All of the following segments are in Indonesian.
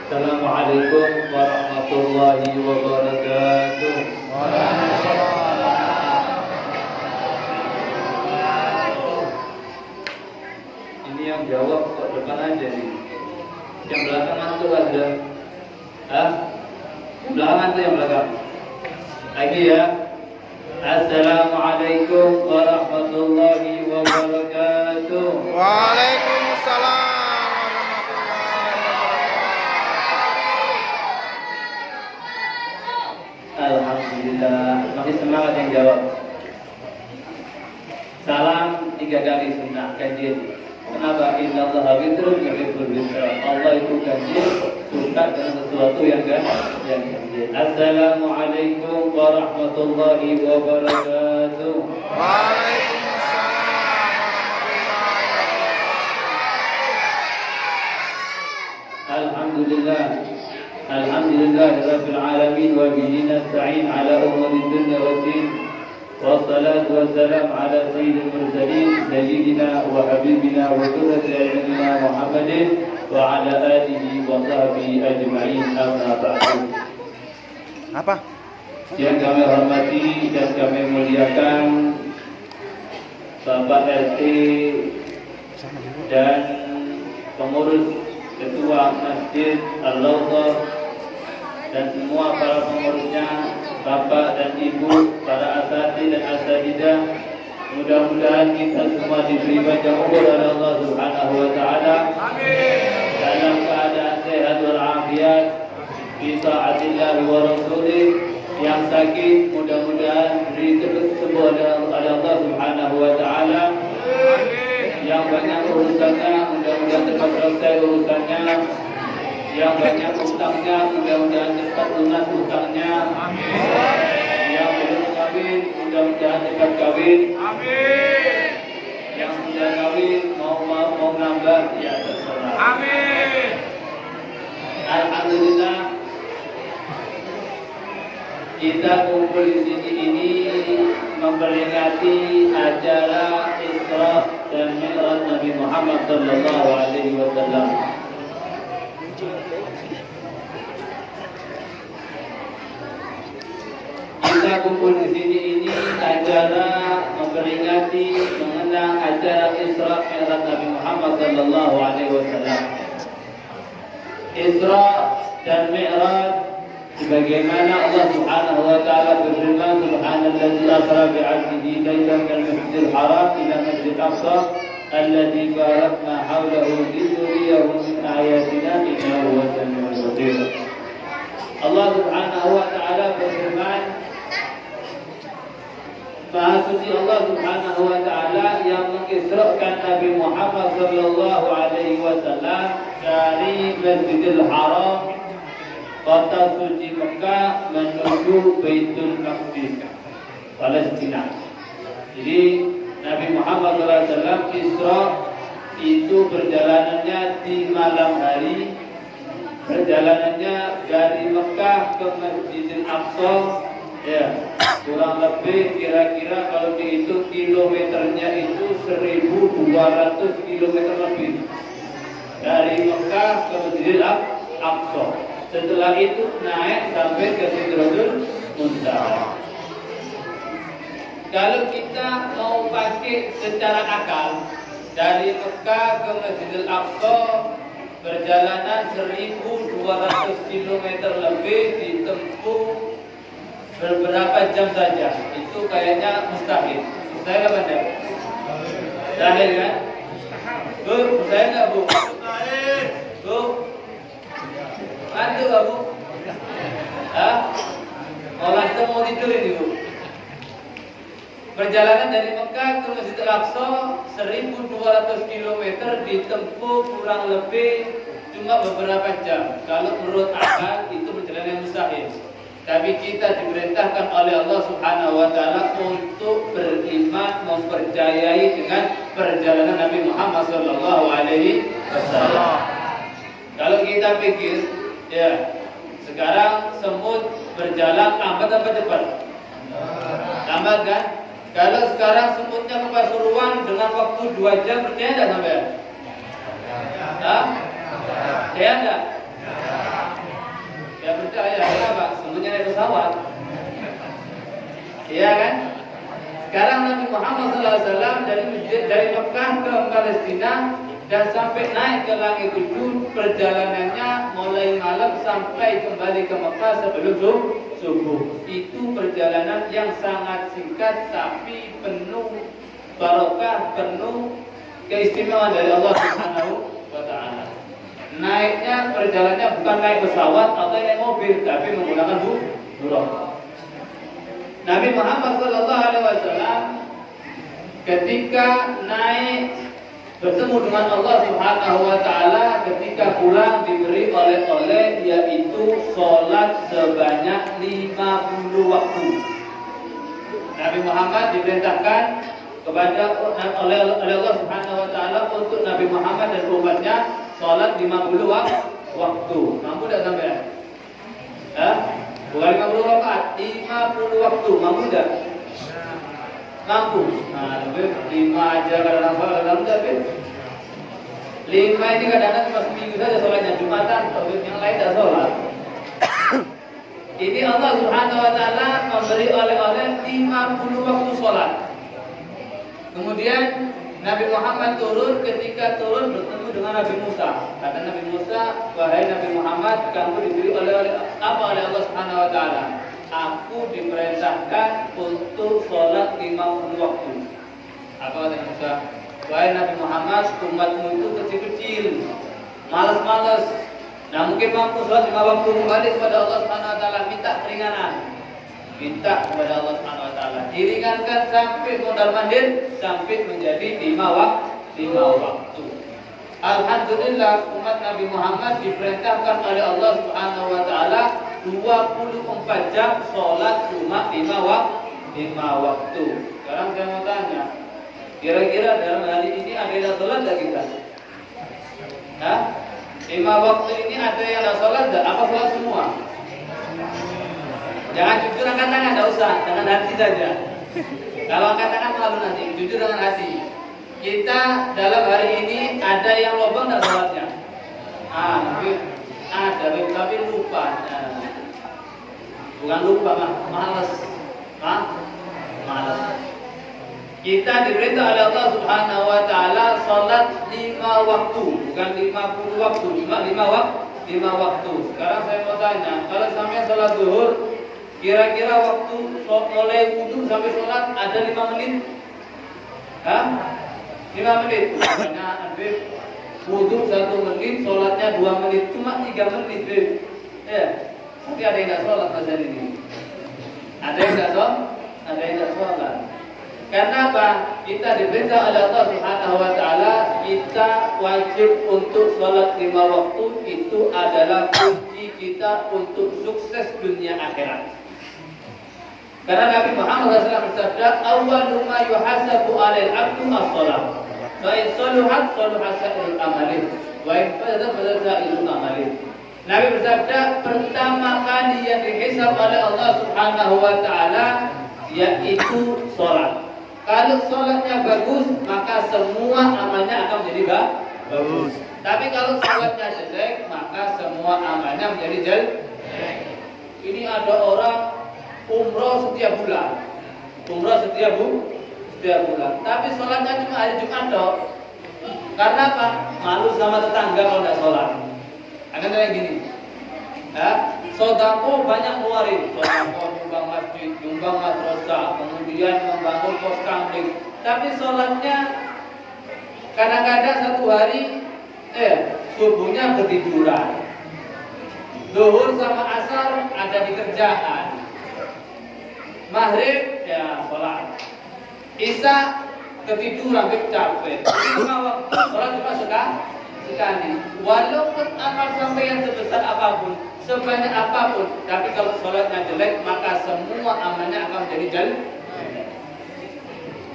Assalamualaikum warahmatullahi wabarakatuh. Ini yang jawab kok depan aja nih. Yang belakang tuh ada. Yang belakang tuh yang belakang. Lagi ya. Assalamualaikum warahmatullahi wabarakatuh. Waalaikumsalam. Alhamdulillah, makin semangat yang jawab. Salam 3 kali sunnah kajian. Kenapa? Innallaha witrun yuhibbul witra. Allah itu kajian, suka dengan sesuatu yang kajian. Assalamualaikum warahmatullahi wabarakatuh. Waalaikumsalam. Alhamdulillah. Alhamdulillahirabbil alamin wa bihi nasta'in ala umuri dunya waddin. Wassalatu wassalamu ala sayyidil mursalin sayyidina wa habibina wa qurrati a'yunina Muhammadin wa ala alihi wa sahbihi ajma'in. Amma ba'du. Apa? Yang kami hormati dan kami muliakan Bapak RT dan pengurus Ketua Masjid Al-Lawthar dan semua para pengurusnya, Bapak dan Ibu, para asatidz dan asatidzah. Mudah-mudahan kita semua diberi panjang umur oleh Allah Subhanahu wa taala. Amin. Dalam keadaan sehat walafiat fi taatillah wa rasulih. Yang sakit mudah-mudahan diberi sembuh oleh Allah Subhanahu wa taala. Amin. Yang banyak urusannya mudah-mudahan cepat selesai urusannya. Yang banyak utangnya mudah-mudahan cepat lunas utangnya. Amin. Yang belum kawin mudah-mudahan cepat kawin. Amin. Yang sudah kawin mau nambah ya terserah. Amin. Alhamdulillah kita kumpul di sini ini memperingati acara Isra dan Mi'raj Nabi Muhammad sallallahu alaihi wasallam. Kita kumpul di sini ini acara memperingati mengenang acara Isra Mi'raj Nabi Muhammad sallallahu alaihi wasallam. Isra dan Mi'raj sebagaimana Allah Subhanahu wa taala berfirman, subhanalladzi asra bi'abdihi lailan minal masjidil haram ila masjidil aqsa alladzi barakna hawlahu linuriyahu min ayatina innahu huwas samiul basir. Allah Subhanahu wa taala berfirman, Maha suci Allah Subhanahu wa taala yang mengisrakan Nabi Muhammad sallallahu alaihi wasallam dari Masjidil Haram kota suci Mekah menuju Baitul Maqdis, Palestina. Jadi Nabi Muhammad SAW Isra itu perjalanannya di malam hari. Perjalanannya dari Mekah ke Masjidil Aqsa, ya kurang lebih kira-kira kalau dihitung kilometernya itu 1.200 kilometer lebih dari Mekah ke Masjidil Aqsa. Setelah itu naik sampai ke Sidratul Muntaha. Kalau kita mau pakai secara akal dari Mekah ke Masjidil Aqsa perjalanan 1.200 km lebih ditempuh beberapa jam saja. Itu kayaknya mustahil. Mustahil apa enggak? Mustahil kan? Bu, mustahil enggak Bu? Mustahil. Bu, mantu kamu? Orang kita mau tidur ini Bu. Perjalanan dari Mekah ke Masjidil Aqsa 1.200 km ditempuh kurang lebih cuma beberapa jam. Kalau menurut akal itu perjalanan yang mustahil. Tapi kita diperintahkan oleh Allah Subhanahu wa taala untuk beriman, mempercayai dengan perjalanan Nabi Muhammad sallallahu alaihi wasallam. Kalau kita pikir, ya, sekarang semut berjalan lambat apa cepat? Lambat kan? Kalau sekarang semutnya ke Pasuruan dengan waktu 2 jam, percaya enggak sampai? Hah? Percaya enggak? ada ya kenapa? Semuanya naik pesawat. Iya kan? Sekarang Nabi Muhammad SAW dari Mekah ke Palestina dan sampai naik ke langit 7, perjalanannya mulai malam sampai kembali ke Mekah sebelum subuh. Itu perjalanan yang sangat singkat tapi penuh barokah, penuh keistimewaan dari Allah Subhanahu wa Ta'ala. Naiknya perjalanannya bukan naik pesawat atau naik mobil, tapi menggunakan buruk. Nabi Muhammad SAW ketika naik bertemu dengan Allah Subhanahu wa Ta'ala, ketika pulang diberi oleh-oleh, yaitu sholat sebanyak 50 waktu. Nabi Muhammad diperintahkan oleh Allah Subhanahu wa Ta'ala untuk Nabi Muhammad dan umatnya sholat 50 waktu. Mampu tidak sampai? Bukan 50 rakaat, 50 waktu. Mampu tidak? Mampu. Nah, 5 aja kadang-kadang tapi 5 ini kadang-kadang cuma seminggu saja sholatnya, Jumatan, yang lain tidak sholat. Ini Allah Subhanahu wa Ta'ala memberi oleh-oleh 50 waktu sholat. Kemudian Nabi Muhammad turun, ketika turun bertemu dengan Nabi Musa. Kata Nabi Musa, wahai Nabi Muhammad, kamu diberi oleh apa oleh Allah Subhanahu wa Ta'ala? Aku diperintahkan untuk sholat 50 waktu. Apa kata Musa? Wahai Nabi Muhammad, umatmu itu kecil-kecil, malas-malas. Nah mungkin mampu sholat 5 waktu, kembali kepada Allah Subhanahu wa Ta'ala, minta keringanan. Minta kepada Allah Subhanahu wa Ta'ala, diringankan sampai mondar mandir sampai menjadi 5 waktu. Alhamdulillah umat Nabi Muhammad diperintahkan oleh Allah Subhanahu wa Ta'ala 24 jam sholat cuma 5 waktu. Sekarang saya mau tanya, kira-kira dalam hari ini ada yang sholat tidak kita? 5 waktu ini ada yang tidak sholat tidak? Apa sholat semua? Jangan jujur angkat tangan, tidak usah, dengan hati saja. Kalau angkat tangan malu nanti, jujur dengan hati. Kita dalam hari ini ada yang lobang tidak sholatnya? Ada, tapi lupa. Bukan lupa, malas. Malas. Kita diperintah oleh Allah Subhanahu wa Ta'ala sholat 5 waktu, bukan 50 waktu, cuma 5 waktu. Sekarang saya mau tanya, kalau sampai sholat zuhur, kira-kira waktu mulai wudhu sampai sholat ada 5 menit? 5 menit. Makanya Habib wudhu 1 menit, sholatnya 2 menit, cuma 3 menit. Ya, tapi ada yang tidak sholat pasal ini. Ada yang tidak sholat. Karena apa? Kita diperintah oleh Allah Subhanahu wa Ta'ala, kita wajib untuk sholat 5 waktu. Itu adalah kunci kita untuk sukses dunia akhirat. Karena Nabi Muhammad SAW bersabda, awwalu ma yuhasabu 'alal 'abdu as-shalah. Fa in saluhat saluha sa'irul amalih, wa in fasadat fasada sa'irul amalih. Nabi bersabda, pertama kali yang dihisab oleh Allah Subhanahu wa Ta'ala yaitu sholat. Kalau sholatnya bagus, maka semua amalnya akan menjadi bagus. Tapi kalau sholatnya jelek, maka semua amalnya menjadi jelek. Ini ada orang umroh setiap bulan, tapi sholatnya cuma hari Jumat dong. Karena apa? Malu sama tetangga kalau tidak sholat. Akan kayak gini. Sodako banyak ngeluarin, sodako nyumbang masjid, nyumbang madrasah, kemudian membangun pos kamling. Tapi sholatnya kadang-kadang satu hari subuhnya bertiduran, zuhur sama asar ada di kerjaan, maghrib ya sholat, isya ketiduran capek. Sholat cuma sekali. Walaupun amal sampai yang sebesar apapun, sebanyak apapun, tapi kalau sholatnya jelek, maka semua amalnya akan menjadi jelek.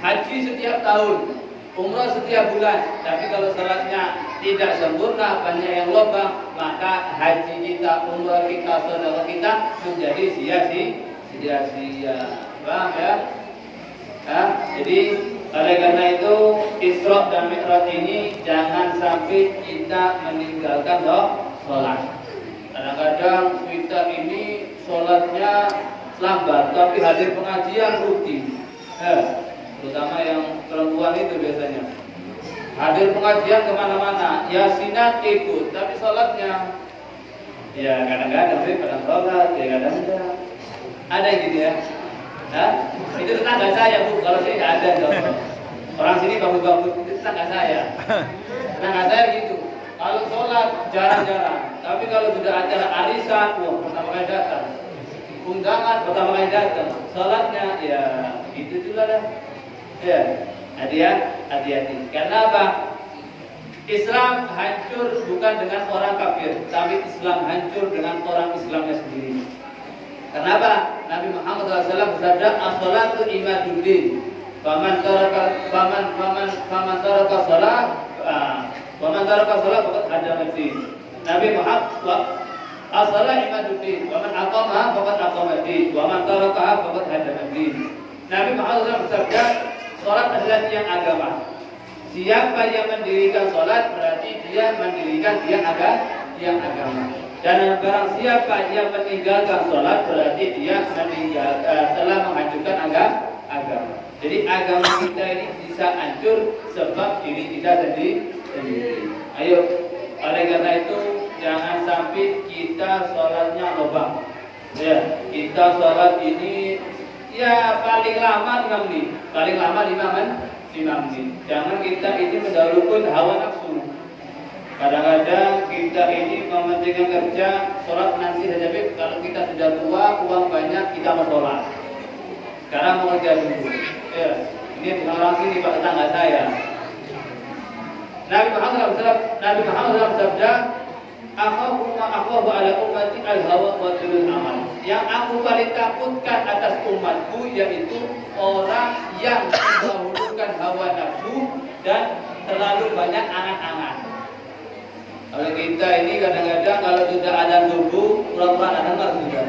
Haji setiap tahun, umrah setiap bulan, tapi kalau sholatnya tidak sempurna, banyak yang lobang, maka haji kita, umrah kita, saudara kita menjadi sia-sia. Paham ya? Jadi oleh karena itu Isra dan Mi'raj ini jangan sampai kita meninggalkan sholat. Kadang-kadang kita ini sholatnya lambat, tapi hadir pengajian rutin. Terutama yang perempuan itu biasanya. Hadir pengajian kemana-mana, yasinan ikut, tapi sholatnya ya kadang-kadang tapi pada sholat, ya kadang-kadang ada yang gitu ya. Itu tetangga saya Bu, kalau saya nggak ada contoh. Orang sini bagus-bagus, itu tetangga saya. Tetangga saya gitu. Kalau sholat jarang-jarang, tapi kalau sudah acara arisan, wah pertama kali datang. Undangan pertama kali datang. Sholatnya ya itu juga dah. Ya, hati-hati. Karena apa? Islam hancur bukan dengan orang kafir, tapi Islam hancur dengan orang Islamnya sendiri. Kenapa? Nabi Muhammad SAW bersabda, "As-salatu imaduddin. Faman taraka shalah, faman taraka shalah faqad hadama ad-din." Nabi Muhammad, "As-salah imaduddin. Faman aqamaha faqad aqama ad-din. Wa man tarakaha faqad hadama ad-din." Nabi Muhammad SAW bersabda, salat adalah tiang agama. Siapa yang mendirikan salat berarti dia mendirikan tiang agama. Dan barang siapa yang meninggalkan salat berarti dia telah menghancurkan agama. Jadi agama kita ini bisa hancur sebab diri kita sendiri. Ayo, oleh karena itu jangan sampai kita salatnya lobang. Ya, kita salat ini ya paling lama 5 menit. Paling lama 5 menit. Jangan kita ini mendahulukan hawa nafsu. Kadang-kadang kita ini mementingkan kerja, sholat nanti saja. Kalau kita sudah tua, uang banyak, kita mau sholat. Sekarang mau kerja dulu. Ya, ini bukan orang sini, Pak, tetangga saya. Nabi Muhammad SAW bersabda, "Akhafu ma akhafu ala ummati al-hawa wa tulul amal." Yang aku paling takutkan atas umatku yaitu orang yang mendahulukan hawa nafsu dan terlalu banyak angan-angan. Kalau kita ini kadang-kadang kalau sudah ada subuh, pura-pura ada dengar sudah.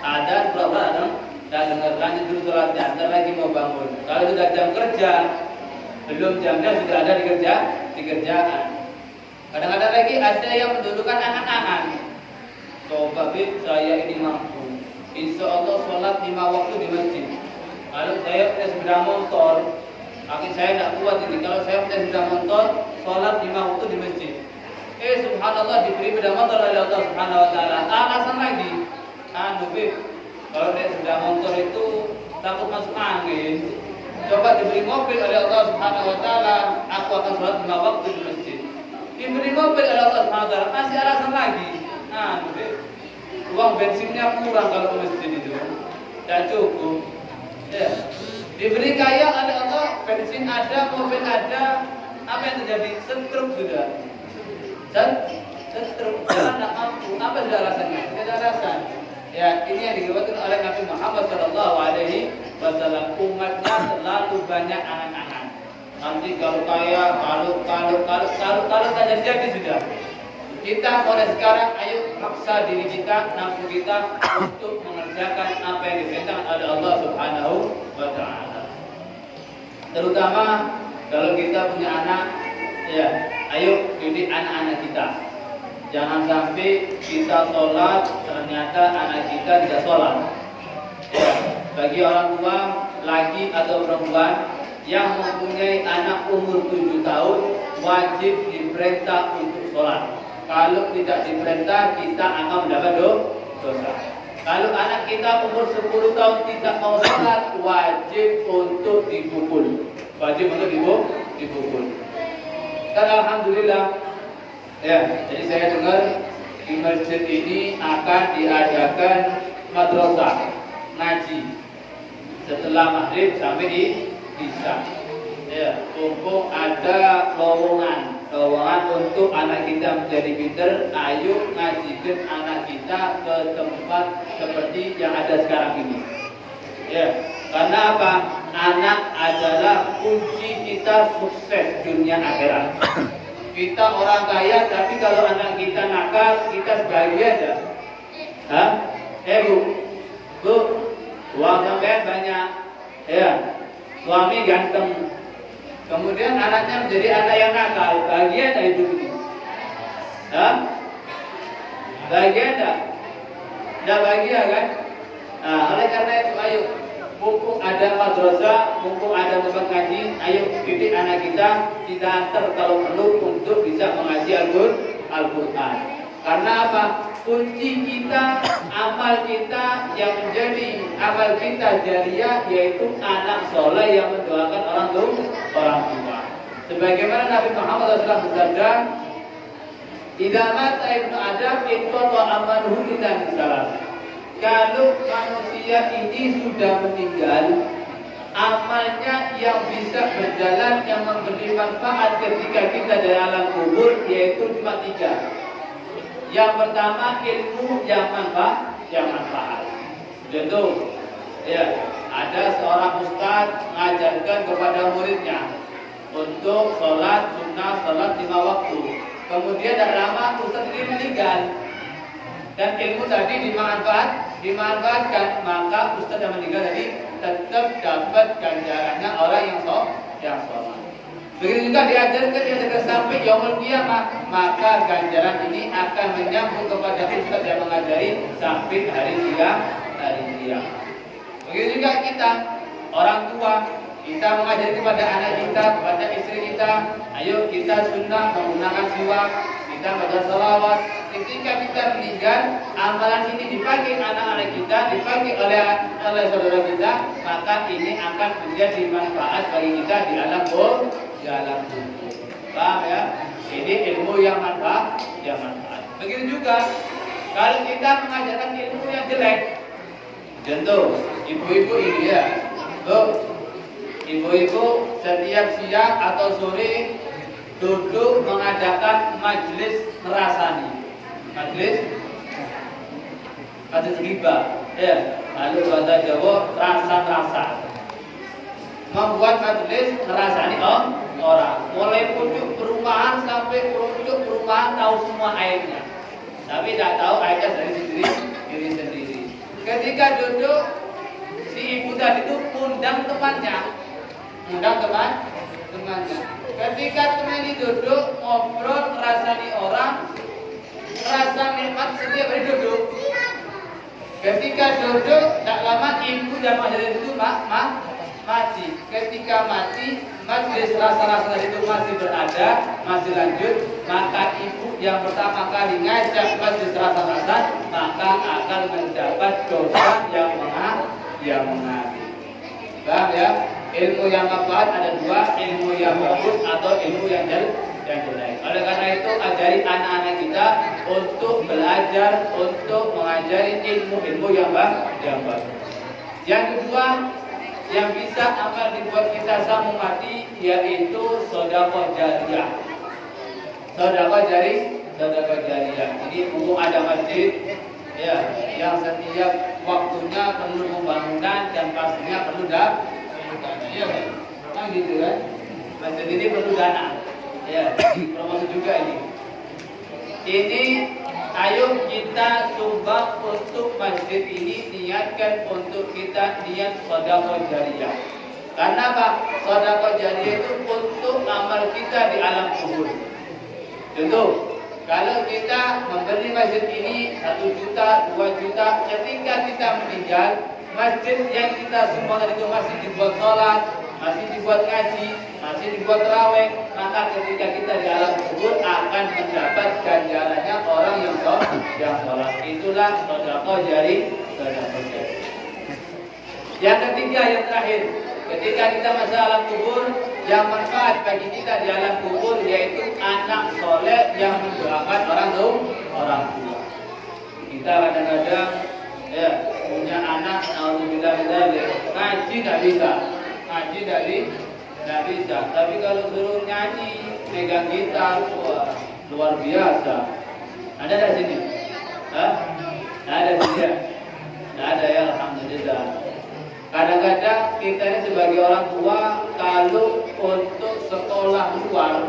Ada pura-pura ada dengar, lanjut dulu sholatnya, ntar lagi mau bangun. Kalau sudah jam kerja, belum jamnya sudah ada di kerjaan. Kadang-kadang lagi ada yang mendudukkan angan-angan. Coba Bib, saya ini mampu. Insya Allah sholat 5 waktu di masjid. Kalau saya punya sepeda motor, kaki saya tidak kuat ini. Kalau saya punya sepeda motor, sholat 5 waktu di masjid. Subhanallah diberi sepeda motor oleh Allah Subhanahu Wa Taala. Alasan lagi, Bib, kalau naik sepeda motor itu takut masuk angin. Coba diberi mobil oleh Allah Subhanahu Wa Taala, aku akan sholat 5 waktu di masjid. Diberi mobil oleh Allah Subhanahu Wa Taala, masih alasan lagi. Bib, uang bensinnya kurang kalau ke masjid itu, tidak cukup. Ya. Diberi kaya oleh Allah, bensin ada, mobil ada, apa yang terjadi? Setrum sudah. Setrum, jalan tidak mampu. Apa sudah alasannya? Tidak ada alasan. Ya, ini yang dikatakan oleh Nabi Muhammad SAW. Umatnya terlalu banyak angan-angan. Nanti kalau kaya, kalau tak jadi sudah. Kita mulai sekarang, ayo paksa diri kita, nafsu kita untuk mengerjakan apa yang diperintahkan oleh Allah Subhanahu Wa Taala. Terutama kalau kita punya anak, ya, ayo didik anak-anak kita. Jangan sampai kita sholat ternyata anak kita tidak sholat. Ya, bagi orang tua laki atau perempuan yang mempunyai anak umur 7 tahun wajib diperintah untuk sholat. Kalau tidak diperintah, kita akan mendapat dosa. Kalau anak kita umur 10 tahun tidak mau sholat, wajib untuk dipukul. Wajib untuk dipukul. Dan alhamdulillah, ya, jadi saya dengar di masjid ini akan diadakan madrasah ngaji setelah maghrib sampai di isya. Ya, mumpung ada lowongan untuk anak kita menjadi pinter, ayo ngajikan anak kita ke tempat seperti yang ada sekarang ini. Ya, karena apa? Anak adalah kunci kita sukses dunia akhirat. Kita orang kaya, tapi kalau anak kita nakal, kita sebahagia aja. Bu, uang sampean banyak, ya, suami ganteng. Kemudian anaknya menjadi anak yang nakal, bahagia tak hidup ini? Bahagia enggak? Enggak bahagia kan? Nah, oleh karena itu ayo, mumpung ada madrasah, mumpung ada tempat ngaji, ayo didik anak kita antar kalau perlu untuk bisa mengaji Al-Quran. Karena apa? Kunci kita, amal kita yang menjadi amal kita jariah yaitu anak soleh yang mendoakan orang tua. Sebagaimana Nabi Muhammad SAW bersabda, "Idza mata ibnu Adam inqata amaluhu illa min salat." Kalau manusia ini sudah meninggal, amalnya yang bisa berjalan yang memberi manfaat ketika kita dari alam kubur yaitu cuma 3. Yang pertama ilmu yang manfaat. Contoh, ya, ada seorang ustaz mengajarkan kepada muridnya untuk sholat sunnah, sholat 5 waktu. Kemudian tidak lama ustaz ini meninggal dan ilmu tadi dimanfaatkan, maka ustaz yang meninggal tadi tetap dapat ganjarannya orang yang sholat. Begitu juga diajarkan sampai yaumul qiyamah, maka ganjaran ini akan menyambung kepada ustaz yang mengajari sampai hari kiamat. Begitu juga kita orang tua, kita mengajari kepada anak kita, kepada istri kita, ayo kita sunnah menggunakan siwak, kita baca salawat. Ketika kita meninggal, amalan ini dipakai anak-anak kita, dipakai oleh saudara kita, maka ini akan menjadi manfaat bagi kita di alam kubur. Paham ya? Ini ilmu yang manfaat. Begitu juga kalau kita mengajarkan ilmu yang jelek. Contoh, ibu-ibu ini ya, ibu-ibu setiap siang atau sore duduk mengadakan majelis ngerasani, majelis ghibah, ya, lalu bahasa Jawa rasa-rasa, membuat majelis ngerasani orang, mulai pucuk perumahan sampai pucuk perumahan tahu semua airnya, tapi tidak tahu airnya dari diri sendiri. Ketika duduk, si ibu tadi itu undang temannya. Ketika teman ini duduk, ngobrol, ngerasani orang, rasa nikmat setiap hari duduk. Ketika duduk, tak lama ibu dan majelis itu mati. Ketika mati, majelis rasa-rasa itu masih berada, masih lanjut, maka ibu yang pertama kali ngajak majelis rasa-rasa, maka akan mendapat dosa yang mengalir. Paham ya? Ilmu yang manfaat ada 2, ilmu yang bagus atau ilmu yang jelek. Oleh karena itu ajari anak-anak kita untuk belajar, untuk mengajari ilmu-ilmu yang bagus. Yang kedua, yang bisa akan dibuat kita sambung mati yaitu sedekah jariyah. Sedekah jariyah. Jadi mumpung ada masjid, ya, yang setiap waktunya perlu pembangunan dan pastinya perlu dana. Iya kan? Gitu kan? Masjid ini perlu dana. Ya, promosi juga ini. Ini ayo kita sumbang untuk masjid ini, niatkan untuk kita niat sedekah jariyah. Karena apa? Sedekah jariyah itu untuk amal kita di alam kubur. Contoh, kalau kita memberi masjid ini 1 juta, 2 juta, ketika kita meninggal, masjid yang kita sumbangkan itu masih dibuat sholat, masih dibuat ngaji, masih dibuat tarawih, maka ketika kita di alam kubur akan mendapat ganjarannya orang yang sholat. Itulah sedekah jariyah. Yang ketiga, yang terakhir, ketika kita masuk alam kubur, yang manfaat bagi kita di alam kubur yaitu anak soleh yang mendoakan orang tua. Kita kadang-kadang ya punya anak, alhamdulillah, ngaji tidak bisa, tapi kalau suruh nyanyi, megang gitar, wah, luar biasa. Ada di sini? Ada sini ya? Ada ya, alhamdulillah. Kadang-kadang kita ini sebagai orang tua, kalau untuk sekolah luar,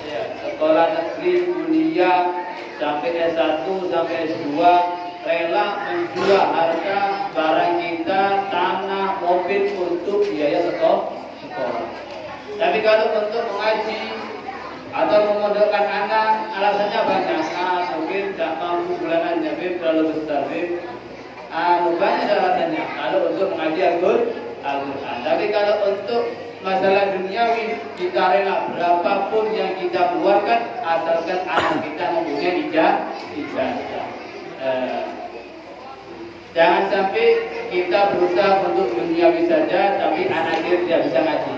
ya, sekolah negeri, kuliah, sampai S1, sampai S2, rela menjual harga barang kita, tanah, mobil untuk biaya sekolah. Tapi kalau untuk mengaji, atau memondokkan anak, alasannya banyak. Mungkin tidak mampu bulanannya, terlalu besar, banyak alasannya. Kalau untuk mengaji Al-Quran, tapi kalau untuk masalah duniawi, kita rela berapapun yang kita keluarkan asalkan anak kita mempunyai ijazah. Jangan sampai kita berusaha untuk duniawi saja, tapi anak kita tidak bisa ngaji.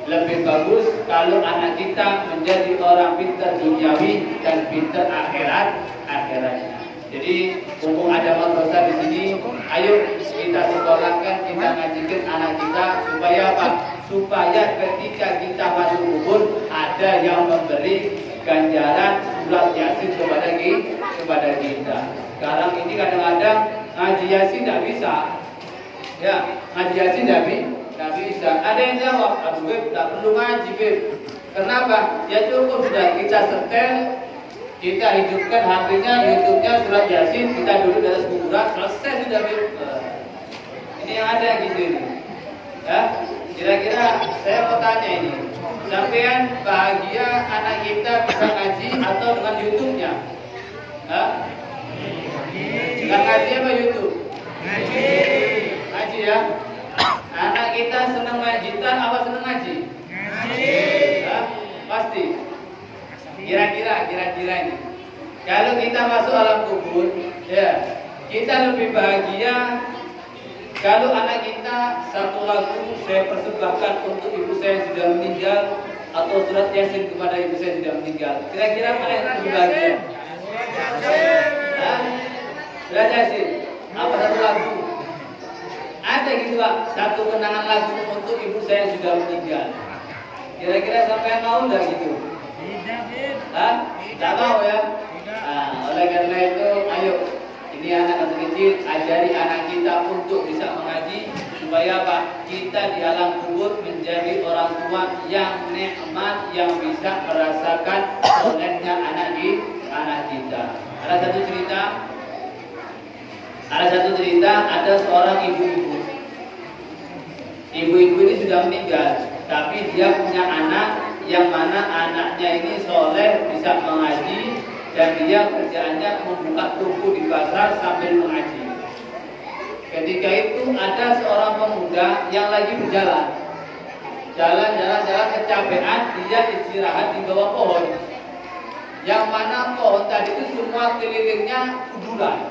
Lebih bagus kalau anak kita menjadi orang pintar duniawi dan pintar akhiratnya. Jadi mumpung ada madrasah di sini, ayo kita sekolahkan, kita ngajikan anak kita supaya apa? Supaya ketika kita masuk kubur ada yang memberi ganjaran surat Yasin kepada kita. Sekarang ini kadang-kadang ngaji Yasin tidak bisa. Ya, ngaji Yasin tidak bisa. Ada yang jawab, aduh Beb, tak perlu ngaji Beb. Kenapa? Ya cukup sudah kita setel, kita hidupkan HP-nya, YouTube-nya surat Yasin, kita duduk di atas kuburan, selesai sudah Beb. Ini yang ada gitu ini. Ya, kira-kira saya mau tanya ini, sampean bahagia anak kita bisa ngaji atau dengan YouTube-nya? Dengan ngaji apa YouTube? Ngaji ya. Anak kita senang ngajitan apa senang ngaji? Ngaji. Pasti. Kira-kira ini. Kalau kita masuk alam kubur, ya kita lebih bahagia kalau anak kita satu lagu saya persembahkan untuk ibu saya yang sudah meninggal atau surat Yasin kepada ibu saya yang sudah meninggal. Kira-kira mana yang lebih bahagia? Surat Yasin. Apa satu lagu? Ada gitu Pak, satu kenangan lagu untuk ibu saya yang sudah meninggal. Kira-kira sampai mau nggak gitu? Tidak mau ya? Oleh karena itu, ayo ini anak kecil, ajari anak kita untuk bisa mengaji supaya apa? Kita di alam kubur menjadi orang tua yang nikmat, yang bisa merasakan solehnya anak kita. Ada satu cerita, ada seorang ibu-ibu. Ibu-ibu ini sudah meninggal, tapi dia punya anak yang mana anaknya ini soleh, bisa mengaji, dan dia kerjaannya membuka toko di pasar sambil mengaji. Ketika itu ada seorang pemuda yang lagi berjalan, jalan kecapean, dia istirahat di bawah pohon. Yang mana pohon tadi itu semua kelilingnya kuburan.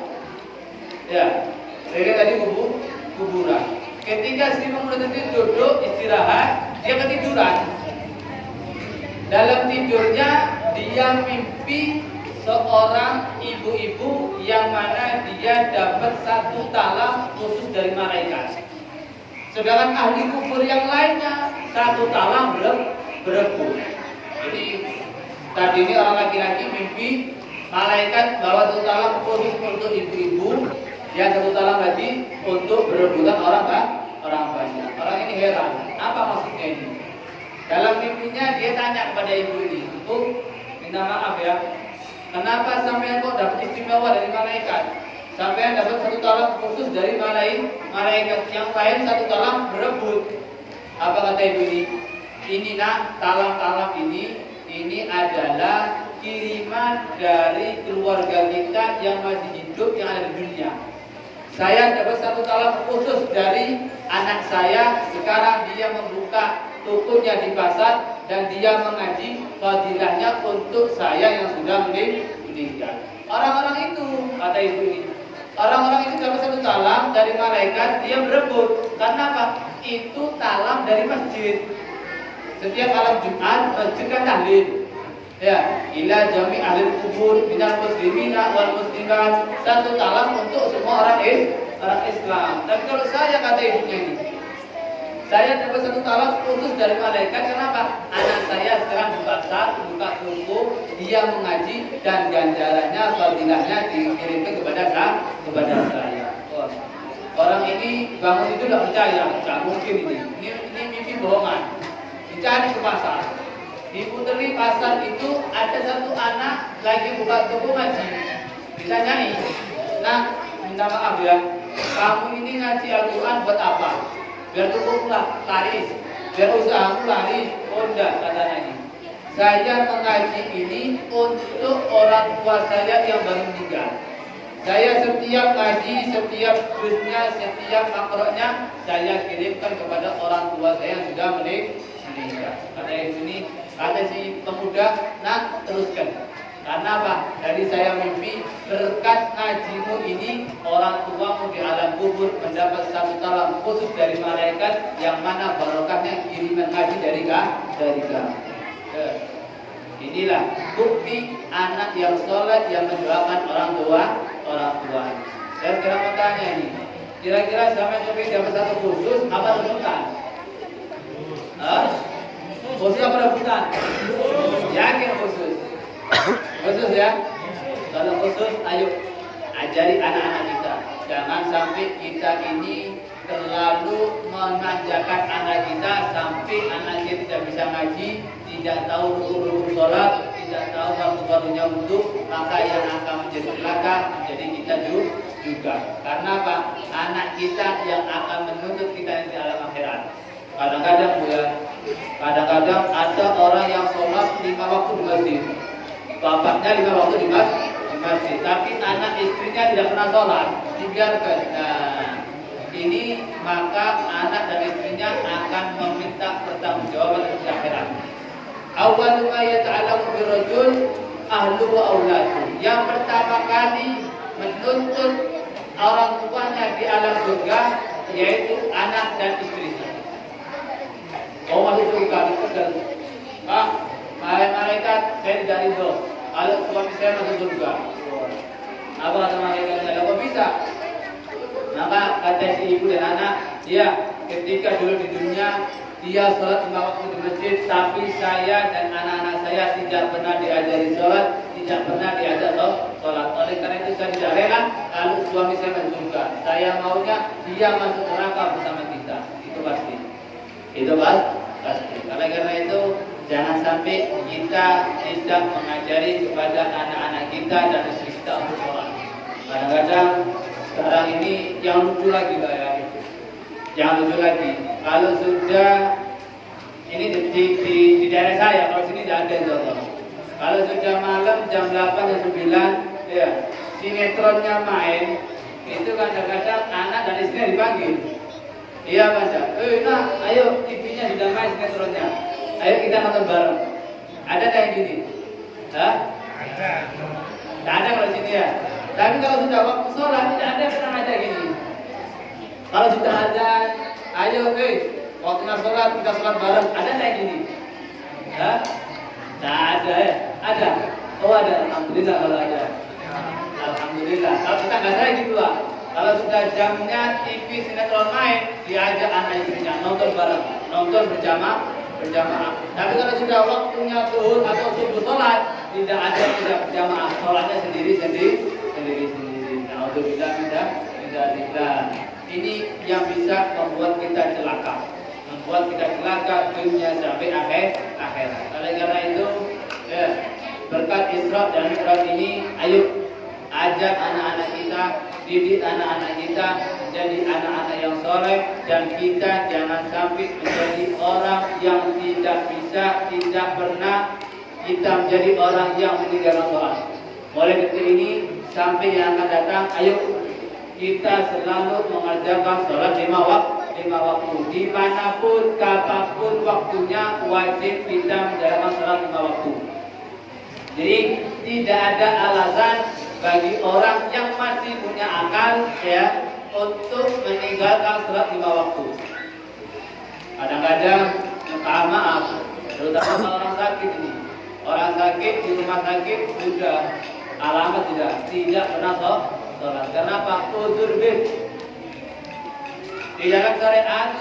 Ya, saya tadi kuburan. Ketika si pemuda itu duduk istirahat, dia ketiduran. Dalam tidurnya dia mimpi seorang ibu-ibu yang mana dia dapat satu talam khusus dari malaikat. Sedangkan ahli kubur yang lainnya satu talam berebut. Jadi tadi ini orang laki-laki mimpi malaikat bawa satu talam khusus untuk ibu-ibu, yang satu talam lagi untuk berebutan orang banyak. Orang ini heran, apa maksudnya ini? Dalam mimpinya dia tanya kepada ibu ini, "Bu, minta maaf ya, kenapa sampean kok dapat istimewa dari malaikat? Sampean dapat satu talam khusus dari malaikat, yang lain satu talam berebut." Apa kata ibu ini? "Ini nak, talam-talam ini adalah kiriman dari keluarga kita yang masih hidup yang ada di dunia. Saya dapat satu talam khusus dari anak saya. Sekarang dia membuka tokonya di pasar dan dia mengaji, fadilahnya untuk saya yang sudah meninggal." Orang-orang itu, kata ibu ini, orang-orang itu dapat satu talam dari malaikat, dia berebut. Karena apa? Itu talam dari masjid. Setiap malam Jumat masjid kan tahlil. Ya, ila jami ahli kubur minal muslimina wal muslimat, satu talam untuk semua orang Islam. Tapi kalau saya, kata ibunya ini, saya dapat satu talam khusus dari malaikat. Kenapa? Anak saya sekarang buka toko, dia mengaji, dan ganjarannya, fadilahnya dikirimkan kepada saya. Orang ini bangun itu tidak percaya, tidak mungkin ini mimpi bohongan. Dicari ke pasar. Diputeri pasar itu ada satu anak lagi buka toko ngaji. Ditanyai, "Nah, minta maaf ya, kamu ini ngaji Al-Quran buat apa?" "Biar tokomu laris, biar usahamu laris." "Oh enggak," katanya ini, saya mengaji ini untuk orang tua saya yang baru meninggal. Saya setiap ngaji, setiap juznya, setiap makronya saya kirimkan kepada orang tua saya yang sudah meninggal. Karena ini kata si pemuda, nak teruskan. Karena apa? Dari saya mimpi berkat ngajimu ini orang tuamu di alam kubur mendapat satu salam khusus dari malaikat yang mana barokahnya kiriman ngaji dari kami. Inilah bukti anak yang sholat yang mendoakan orang tua. Saya sekarang mau tanya ini, kira-kira sampai sampai dapat satu khusus apa rebutan? Khusus apa rebutan? Yakin khusus? Khusus ya? Kalau khusus, ayo ajari anak-anak kita. Jangan sampai kita ini terlalu memanjakan anak kita sampai anak kita tidak bisa ngaji, tidak tahu rukun-rukun sholat, tidak tahu waktu-waktunya wudhu, maka yang akan menjadi celaka menjadi kita juga. Karena apa? Anak kita yang akan menuntut kita di alam akhirat. Kadang-kadang ya, kadang-kadang ada orang yang sholat 5 waktu di masjid, bapaknya 5 waktu di masjid, tapi anak istrinya tidak pernah sholat, dibiarkan. Nah, ini maka anak dan istrinya akan meminta pertanggungjawaban di akhirat. Awwalu ma yata'allaqu birrajul ahlu wa auladu. Yang pertama kali menuntut orang tuanya di alam surga yaitu anak dan istrinya. Oh masuk surga dipegang. Pak, malaikat saya tidak ridho kalau suami saya masuk surga. Apa kata malaikatnya? Kok bisa? Maka kata si ibu dan anak, ya ketika dulu di dunia dia sholat 5 waktu di masjid, tapi saya dan anak-anak saya tidak pernah diajari sholat, tidak pernah diajar sholat. Oleh karena itu saya tidak rela kalau suami saya masuk surga. Saya maunya dia masuk neraka bersama kita. Itu pasti. Itu pasti. Oleh karena itu jangan sampai kita tidak mengajari kepada anak-anak kita dan istri kita untuk sholat. Kadang-kadang sekarang ini yang lucu lagi Pak ya. Yang lucu lagi, kalau sudah ini di daerah saya, kalau sini tidak ada itu. Kalau sudah malam jam 8 atau 9, ya sinetronnya main, itu kadang-kadang anak dan istrinya dipanggil. Iya baca, nah, ayo TV-nya sudah main sinetronnya, ayo kita nonton bareng. Ada kayak gini? Hah? Ada. Tidak ada kalau sini ya. Tapi kalau sudah waktu sholat tidak ada yang pernah ada gini. Kalau sudah ada, ayo waktunya sholat kita sholat bareng. Ada kayak gini? Hah? Tidak ada ya? Ada? Oh ada, alhamdulillah kalau ada. Alhamdulillah. Kalau kita nggak ada gitu lah. Kalau sudah jamnya TV sinetron main, diajak anak istrinya nonton bareng, nonton berjamaah. Tapi kalau sudah waktunya zuhur atau subuh sholat, tidak ada tidak berjamaah, sholatnya sendiri. Alhamdulillah tidak. Ini yang bisa membuat kita celaka, dunia sampai akhirat. Oleh karena itu, ya, berkat Isra dan Mi'raj ini, ayo ajak anak-anak kita, didik anak-anak kita menjadi anak-anak yang soleh, dan kita jangan sampai menjadi orang yang tidak pernah kita menjadi orang yang meninggalkan sholat. Mulai detik ini sampai yang akan datang, ayo kita selalu mengerjakan sholat 5 waktu, dimanapun, kapanpun waktunya, wajib kita menjalankan sholat 5 waktu. Jadi tidak ada alasan bagi orang yang masih punya akal ya untuk meninggalkan sholat 5 waktu. Kadang-kadang minta maaf, terutama orang sakit ini. Orang sakit di rumah sakit sudah alamat tidak pernah sholat. Kenapa? Udzur bih. Di dalam syariat,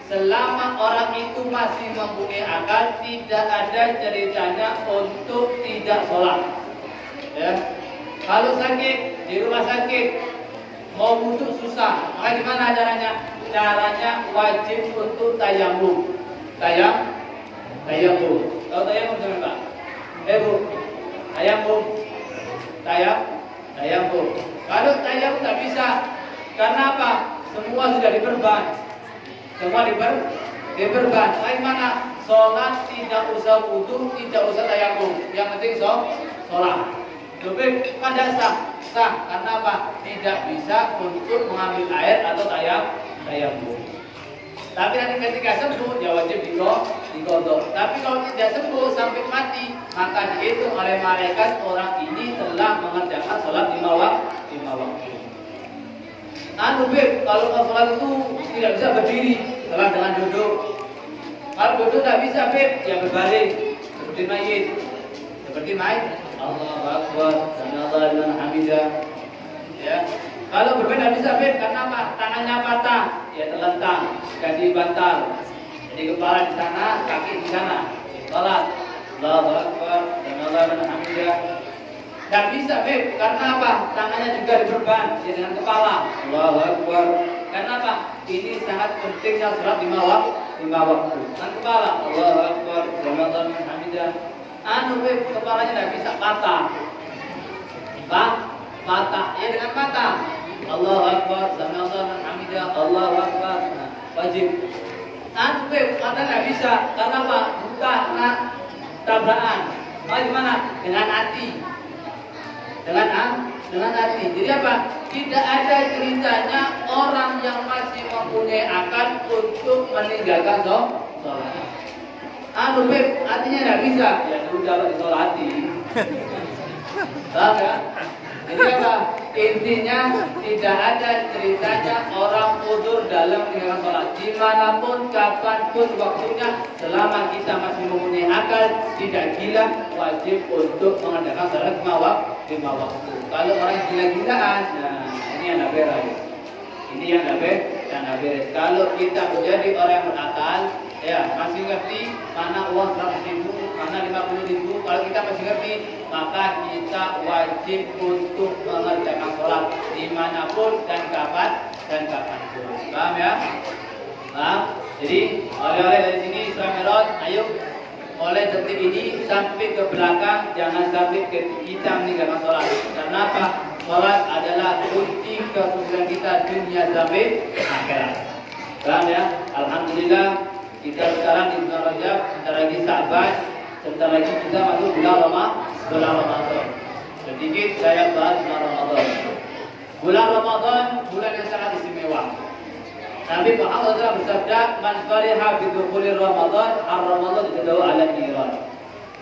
selama orang itu masih mempunyai akal, tidak ada ceritanya untuk tidak sholat. Ya. Kalau sakit di rumah sakit, mau wudhu susah. Maka gimana caranya? Caranya wajib untuk tayamum. Tayamum. Tahu tayamum teman Pak? Bu, tayamum. Kalau tayamum tak bisa. Karena apa? Semua sudah diperban. Bagaimana? sholat tidak usah wudu, tidak usah tayamum, yang penting sholat. Tapi pada sah karena apa? Tidak bisa untuk mengambil air atau tayamum. Tapi nanti ketika sembuh dia wajib dikodok. Tapi kalau tidak sembuh sampai mati, maka dihitung oleh malaikat orang ini telah mengerjakan sholat 5 waktu. Kalau sholat itu tidak bisa berdiri, sholat dengan duduk. Kalau duduk tidak bisa, ya berbaring seperti mayit. Allahu Akbar, sami'allahu liman hamidah. Ya. Kalau berbeda bisa karena apa? Tangannya patah, ya terlentang, ganti bantal. Jadi kepala di sana, kaki di sana. Salat. Allahu Akbar, sami'allahu liman hamidah. Dan bisa karena apa? Tangannya juga diperban, ya dengan kepala. Allahu Akbar. Karena apa? Ini sangat pentingnya salat 5 waktu. Dengan kepala. Allahu Akbar, sami'allahu liman hamidah. Kepalanya tidak bisa patah. Patah, ya dengan patah. Allahu Akbar, sami'allahu liman hamidah, Allahu Akbar. Wajib. Mata nggak bisa, karena apa? Buka, kena tabrakan. Gimana? Dengan hati. Dengan hati. Jadi apa? Tidak ada ceritanya orang yang masih mempunyai akal untuk meninggalkan sholat. Artinya nggak bisa. Ya sudah disolati. Paham ya? Jadi apa? Intinya tidak ada ceritanya orang udzur dalam meninggalkan sholat. Dimanapun, kapanpun waktunya, selama kita masih mempunyai akal, tidak gila, wajib untuk mengadakan sholat 5 waktu. Kalau orang gila-gilaan, nah ini yang nggak beres. Ini yang nggak beres. Kalau kita menjadi orang yang berakal, ya masih ngerti mana uang 100.000, mana 50.000. Kalau kita masih ngerti, maka kita wajib untuk mengerjakan sholat dimanapun dan kapanpun. Paham ya? Paham? Jadi oleh dari sini Isra ayo oleh detik ini sampai ke belakang, jangan sampai kita meninggalkan sholat. Karena apa? Sholat adalah kunci kesuksesan kita dunia sampai akhirat. Paham ya? Alhamdulillah. Kita sekarang di bulan Rajab, sebentar lagi Sa'ban, sebentar lagi kita masuk bulan Ramadan. Sedikit saya bahas bulan Ramadan. Bulan Ramadan, bulan yang sangat istimewa. Nabi Muhammad SAW bersabda, "Man fariha bi dukhuli Ramadan, ar-Ramadan yad'u 'ala niran."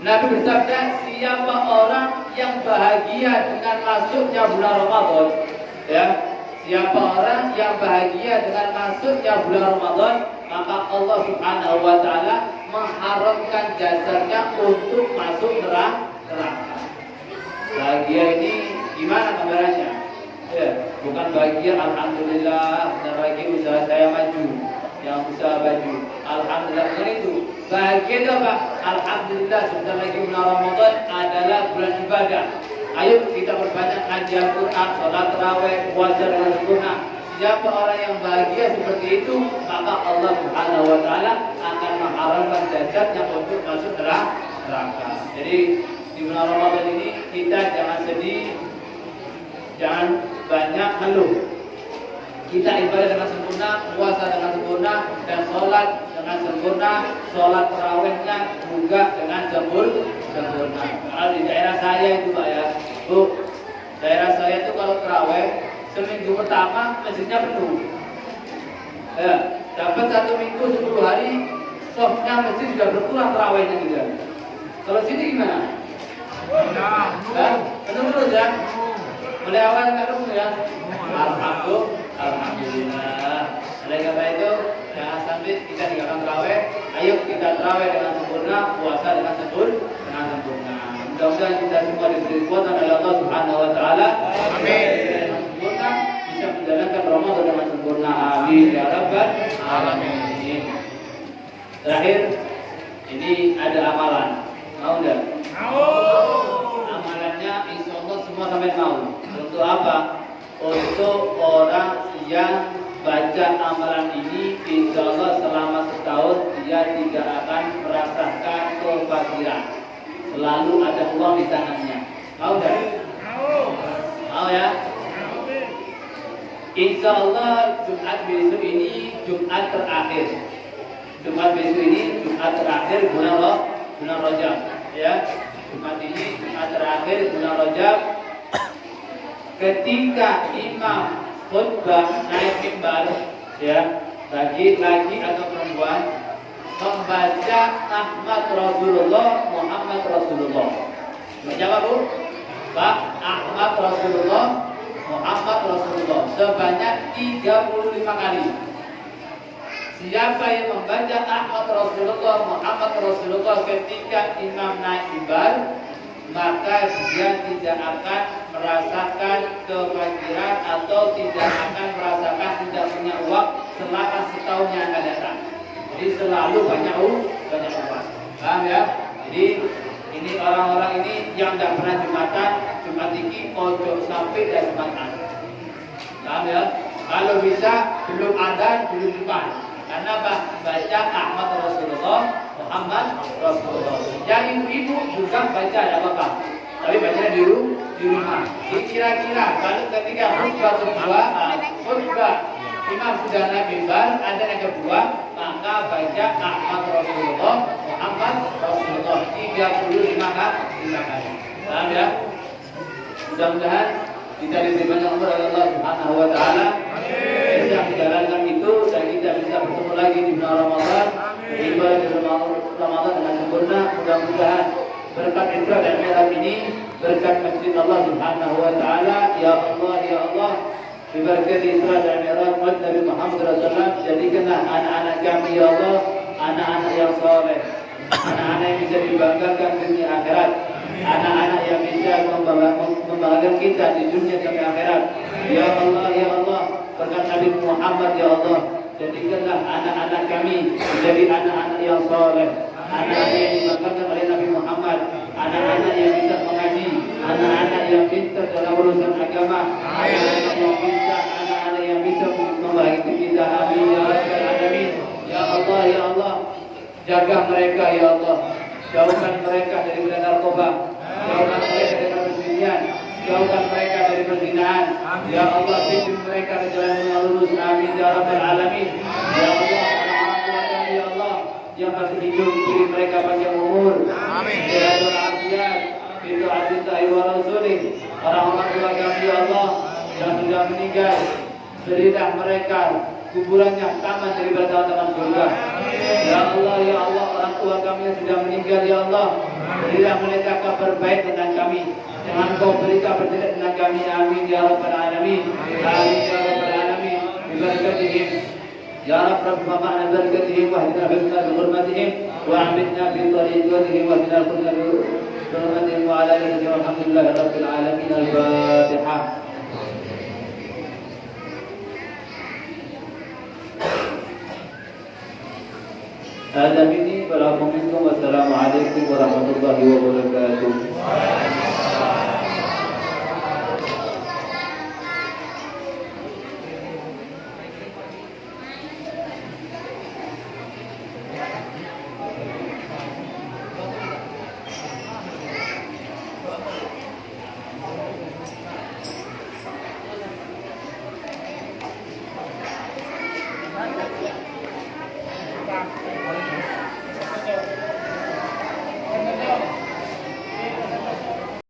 Nabi bersabda, siapa orang yang bahagia dengan masuknya bulan Ramadan, ya, siapa orang yang bahagia dengan masuknya bulan Ramadan, maka Allah Subhanahu wa taala mengharamkan jasadnya untuk masuk neraka. Bahagia ini gimana gambarannya? Ya, bukan bahagia alhamdulillah, dan lagi usaha saya maju, yang usaha baju. Alhamdulillah, bukan itu. Bahagia itu apa? Alhamdulillah, sebentar lagi bulan Ramadan adalah bulan ibadah. Ayo kita perbanyak ngaji Al-Quran, sholat tarawih, puasa dengan sempurna. Siapa orang yang bahagia seperti itu, maka Allah Subhanahu wa taala akan mengharamkan jasadnya untuk masuk neraka. Jadi di bulan Ramadan ini kita jangan sedih, jangan banyak ngeluh. Kita ibadah dengan sempurna, puasa dengan sempurna, dan sholat dengan sempurna, sholat tarawihnya juga dengan sempurna. Kalau di daerah saya itu Pak ya, Bu, daerah saya itu kalau tarawih seminggu pertama masjidnya penuh. Ya, dapat 1 minggu 10 hari, softnya masjid sudah berkurang tarawihnya juga. Kalau sini gimana? Penuh terus ya. Mulai awal nggak penuh ya. Alhamdulillah. Oleh karena itu, jangan sampai kita tinggalkan tarawih. Ayo kita tarawih dengan sempurna, puasa dengan sempurna. Mudah-mudahan kita semua diberi kekuatan oleh Allah Subhanahu wa taala. Amin. Sempurna bisa menjalankan Ramadan dengan sempurna. Amin ya rabbal alamin. Terakhir, ini ada amalan. Mau enggak? Mau. Amalannya insyaallah semua sampai mau. Untuk apa? Untuk orang yang baca amalan ini, insyaallah selama setahun dia tidak akan merasakan kefakiran. Selalu ada uang di tangannya. Mau enggak? Mau ya? Insyaallah Jumat besok ini Jumat terakhir. Jumat besok ini Jumat terakhir bulan Rajab, ya. Jumat ini Jumat terakhir bulan Rajab. Ketika imam khutbah naik mimbar, ya, laki-laki atau perempuan membaca Ahmad Rasulullah, Muhammad Rasulullah. Baca apa, Bu? Pak, Ahmad Rasulullah, Muhammad Rasulullah sebanyak 35 kali. Siapa yang membaca Ahmad Rasulullah, Muhammad Rasulullah ketika imam naik mimbar, maka dia tidak akan merasakan kefakiran atau tidak akan merasakan tidak punya uang selama setahun yang akan datang. Jadi selalu banyak uang. Paham ya? Jadi ini orang-orang ini yang tidak pernah Jumatan, Jumat ini ojo sampai dan Jumatan. Paham ya? Kalau bisa belum ada, belum Jumat. Karena baca Ahmad Rasulullah, Muhammad Rasulullah. Yang ibu juga baca ada apa-apa, tapi bacanya di rumah. Kira-kira kalau ketika khutbah imam sudah naik mimbar, ada yang kedua, maka baca Ahmad Rasulullah, Muhammad Rasulullah 35 kali. Paham ya? Mudah-mudahan kita diberikan umur oleh Allah Subhanahu wa taala. Bisa menjalankan itu dan kita bisa bertemu lagi di bulan Ramadan. Ibadah di Ramadan dengan sempurna. Mudah-mudahan berkat Isra dan Mi'raj ini, berkat masjid Allah Subhanahu wa taala, ya Allah, berkat Isra dan Mi'raj Nabi Muhammad SAW, jadikanlah anak-anak kami ya Allah, anak-anak yang saleh, anak-anak yang bisa dibanggakan dunia akhirat, anak-anak yang bisa membahagiakan kita di dunia dan akhirat. Ya Allah, berkat Nabi Muhammad ya Allah, jadikanlah anak-anak kami menjadi anak-anak yang saleh, anak-anak yang dibanggakan oleh Nabi Muhammad, anak-anak yang bisa mengaji, anak-anak yang pintar dalam urusan agama, anak-anak yang bisa membahagiakan kita. Amin ya rabbal alamin. Ya Allah, jaga mereka ya Allah, jauhkan mereka dari narkoba, jauhkan mereka dari perjudian, jauhkan mereka dari perzinahan. Ya Allah, pimpin mereka ke jalan yang lurus. Amin ya rabbal alamin. Ya Allah, orang tua kami ya Allah yang masih hidup, beri mereka panjang umur. Amin. Ya Allah, itu Abdullah wa Rasulih. Orang-orang tua kami ya Allah yang sudah meninggal, berilah mereka kuburannya taman daripada taman surga. Ya Allah, orang tua kami yang sudah meninggal ya Allah, berilah mereka kabar baik tentang kami, jangan kau beri kabar jelek tentang kami. Amin ya rabbal alamin. Amin ya rabbal alamin. Bibarakatihim ya Rabb, ma'ana barakatihim wa hdina bina bi hurmatihim wa amitna bi tariqatihim wa hdina kunna bi hurmatihim wa ala alihi walhamdulillahi rabbil alamin. Al-Fatihah. Ada ini, wassalamualaikum warahmatullahi wabarakatuh.